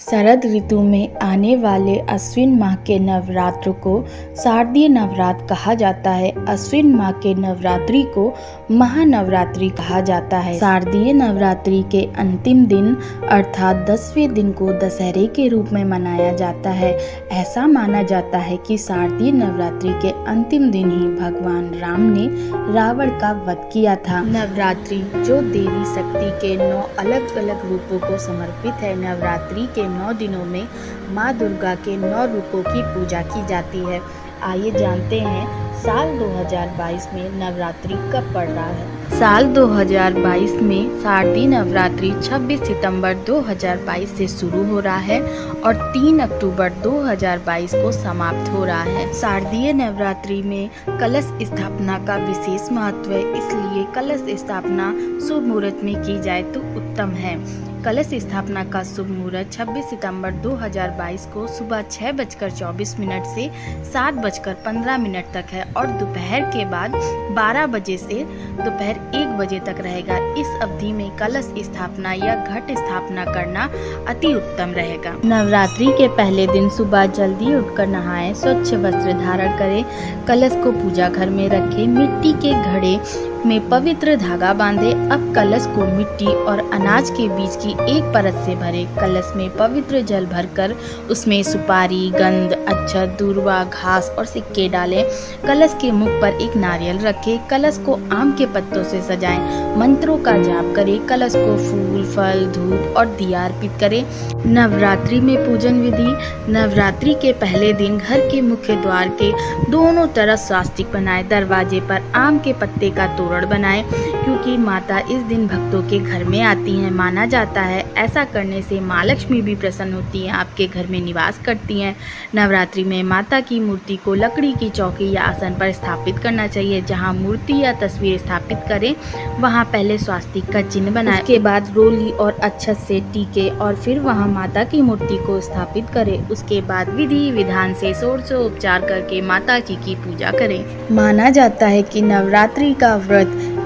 शरद ऋतु में आने वाले अश्विन माह के नवरात्र को शारदीय नवरात्र कहा जाता है। अश्विन माह के नवरात्रि को महानवरात्रि कहा जाता है। शारदीय नवरात्रि के अंतिम दिन अर्थात 10वें दिन को दशहरे के रूप में मनाया जाता है। ऐसा माना जाता है कि शारदीय नवरात्रि के अंतिम दिन ही भगवान राम ने रावण का वध किया था। नवरात्रि जो देवी शक्ति के 9 अलग अलग रूपों को समर्पित है। नवरात्रि के 9 दिनों में माँ दुर्गा के 9 रूपों की पूजा की जाती है। आइए जानते हैं साल 2022 में नवरात्रि कब पड़ रहा है। साल 2022 में शारदीय नवरात्रि 26 सितंबर 2022 से शुरू हो रहा है और 3 अक्टूबर 2022 को समाप्त हो रहा है। शारदीय नवरात्रि में कलश स्थापना का विशेष महत्व है, इसलिए कलश स्थापना शुभ मुहूर्त में की जाए तो उत्तम है। कलश स्थापना का शुभ मुहूर्त 26 सितंबर 2022 को सुबह 6:24 से 7:15 तक है और दोपहर के बाद 12 बजे से दोपहर 1 बजे तक रहेगा। इस अवधि में कलश स्थापना या घट स्थापना करना अति उत्तम रहेगा। नवरात्रि के पहले दिन सुबह जल्दी उठकर नहाएं, स्वच्छ वस्त्र धारण करें, कलश को पूजा घर में रखें, मिट्टी के घड़े में पवित्र धागा बांधे। अब कलश को मिट्टी और अनाज के बीच की एक परत से भरे। कलश में पवित्र जल भरकर उसमें सुपारी, गंध, अक्षत, दूर्वा, घास और सिक्के डालें। कलश के मुख पर एक नारियल रखें। कलश को आम के पत्तों से सजाएं। मंत्रों का जाप करें। कलश को फूल, फल, धूप और दिया अर्पित करें। नवरात्रि में पूजन विधि। नवरात्रि के पहले दिन घर के मुख्य द्वार के दोनों तरफ स्वास्तिक बनाएं। दरवाजे पर आम के पत्ते का तोरण बनाएं, क्योंकि माता इस दिन भक्तों के घर में आती हैं। माना जाता है ऐसा करने से माँ लक्ष्मी भी प्रसन्न होती हैं, आपके घर में निवास करती हैं। नवरात्रि में माता की मूर्ति को लकड़ी की चौकी या आसन पर स्थापित करना चाहिए। जहाँ मूर्ति या तस्वीर स्थापित करें वहाँ पहले स्वास्तिक का चिन्ह बनाएं, उसके बाद रोली और अक्षत से टीके और फिर वहाँ माता की मूर्ति को स्थापित करें। उसके बाद विधि विधान से षोडशोपचार करके माता जी की पूजा करें। माना जाता है कि नवरात्रि का व्रत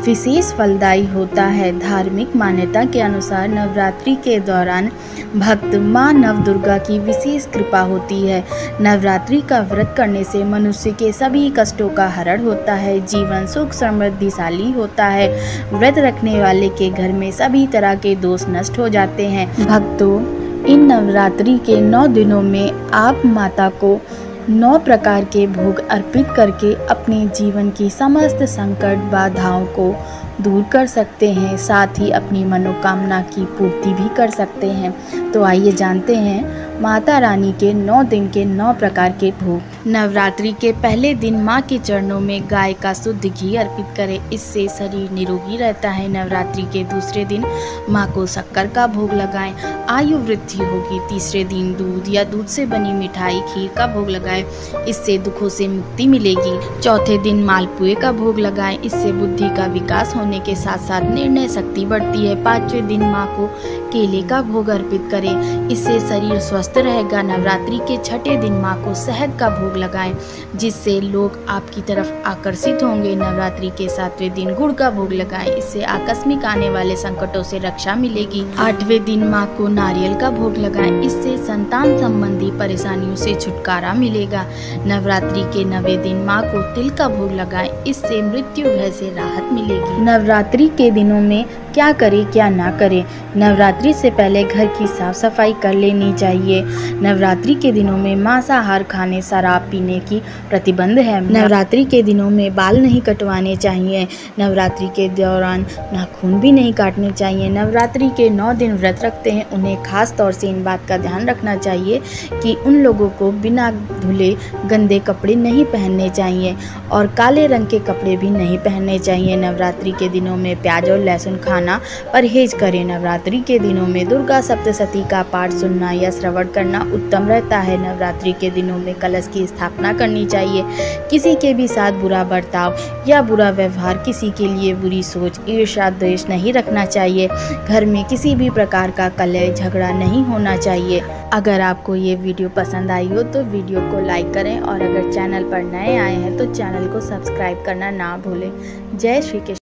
विशेष फलदायी होता है। धार्मिक मान्यता के अनुसार नवरात्रि के दौरान भक्त मां नव दुर्गा की विशेष कृपा होती है। नवरात्रि का व्रत करने से मनुष्य के सभी कष्टों का हरण होता है, जीवन सुख समृद्धिशाली होता है। व्रत रखने वाले के घर में सभी तरह के दोष नष्ट हो जाते हैं। भक्तों, इन नवरात्रि के 9 दिनों में आप माता को 9 प्रकार के भोग अर्पित करके अपने जीवन की समस्त संकट बाधाओं को दूर कर सकते हैं, साथ ही अपनी मनोकामना की पूर्ति भी कर सकते हैं। तो आइए जानते हैं माता रानी के 9 दिन के 9 प्रकार के भोग। नवरात्रि के पहले दिन माँ के चरणों में गाय का शुद्ध घी अर्पित करें, इससे शरीर निरोगी रहता है। नवरात्रि के दूसरे दिन माँ को शक्कर का भोग लगाएं, आयु वृद्धि होगी। तीसरे दिन दूध या दूध से बनी मिठाई, खीर का भोग लगाएं, इससे दुखों से मुक्ति मिलेगी। चौथे दिन मालपुए का भोग लगाएं, इससे बुद्धि का विकास होने के साथ साथ निर्णय शक्ति बढ़ती है। 5वें दिन माँ को केले का भोग अर्पित करें, इससे शरीर स्वस्थ रहेगा। नवरात्रि के 6ठे दिन माँ को शहद का भोग लगाएं, जिससे लोग आपकी तरफ आकर्षित होंगे। नवरात्रि के 7वें दिन गुड़ का भोग लगाएं, इससे आकस्मिक आने वाले संकटों से रक्षा मिलेगी। 8वें दिन माँ को नारियल का भोग लगाएं, इससे संतान संबंधी परेशानियों से छुटकारा मिलेगा। नवरात्रि के 9वें दिन माँ को तिल का भोग लगाएं, इससे मृत्यु भय से राहत मिलेगी। नवरात्रि के दिनों में क्या करें क्या ना करें। नवरात्रि से पहले घर की साफ सफाई कर लेनी चाहिए। नवरात्रि के दिनों में मांसाहार खाने, शराब पीने की प्रतिबंध है। नवरात्रि के दिनों में बाल नहीं कटवाने चाहिए। नवरात्रि के दौरान नाखून भी नहीं काटने चाहिए। नवरात्रि के 9 दिन व्रत रखते हैं, उन्हें खास तौर से इन बात का ध्यान रखना चाहिए कि उन लोगों को बिना धुले गंदे कपड़े नहीं पहनने चाहिए और काले रंग के कपड़े भी नहीं पहनने चाहिए। नवरात्रि के दिनों में प्याज और लहसुन खाना परहेज करें। नवरात्रि के दिनों में दुर्गा सप्तशती का पाठ सुनना या श्रवण करना उत्तम रहता है। नवरात्रि के दिनों में कलश की स्थापना करनी चाहिए। किसी के भी साथ बुरा बर्ताव या बुरा व्यवहार, किसी के लिए बुरी सोच, ईर्ष्या, द्वेष नहीं रखना चाहिए। घर में किसी भी प्रकार का कलह झगड़ा नहीं होना चाहिए। अगर आपको ये वीडियो पसंद आई हो तो वीडियो को लाइक करें और अगर चैनल पर नए आए हैं तो चैनल को सब्सक्राइब करना ना भूलें। जय श्री कृष्ण।